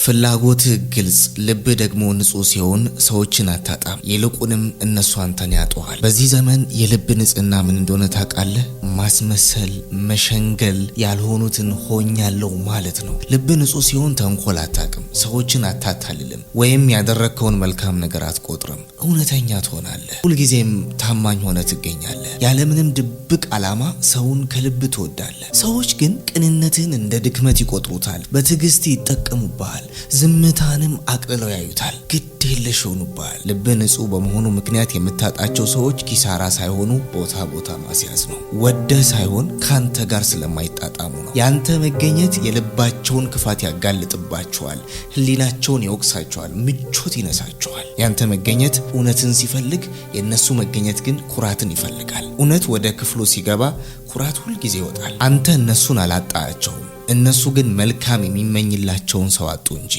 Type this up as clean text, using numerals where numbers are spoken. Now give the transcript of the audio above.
ፍላጎት ግልጽ ልብ ደግሞ ንጹህ ሲሆን ሰዎችን አታጣም፣ ይልቁንም እነሱ አንተን ያጡሃል። በዚህ ዘመን የልብ ንጽህና ምን እንደሆነ ታውቃለህ? ማስመሰል፣ መሸንገል፣ ያልሆኑትን ሆኛለሁ ማለት ነው። ልብ ንጹህ ሲሆን ተንኮል አታውቅም፣ ሰዎችን አታታልልም፣ ወይም ያደረግከውን መልካም ነገር አትቆጥርም። እውነተኛ ትሆናለህ፣ ሁልጊዜም ታማኝ ሆነ ትገኛለህ። ያለምንም ድብቅ ዓላማ ሰውን ከልብ ትወዳለህ። ሰዎች ግን ቅንነትን እንደ ድክመት ይቆጥሩታል፣ በትዕግስት ይጠቀሙብሃል፣ ዝምታንም አቅልለው ያዩታል፣ ግድ የለሽ ይሆኑብሃል። ልብ ንጹህ በመሆኑ ምክንያት የምታጣቸው ሰዎች ኪሳራ ሳይሆኑ ቦታ ማስያዝ ነው። ወደህ ሳይሆን ካንተ ጋር ስለማይጣጣሙ ነው። ያንተ መገኘት የልባቸውን ክፋት ያጋልጥባቸዋል፣ ህሊናቸውን ይወቅሳቸዋል፣ ምቾት ይነሳቸዋል። ያንተ መገኘት እውነትን ሲፈልግ፣ የነሱ መገኘት ግን ኩራትን ይፈልጋል። እውነት ወደ ክፍሉ ሲገባ ኩራት ሁልጊዜ ይወጣል። አንተ እነሱን አላጣቸውም፣ እነሱ ግን መልካም የሚመኝላቸውን ሰው አጡ እንጂ።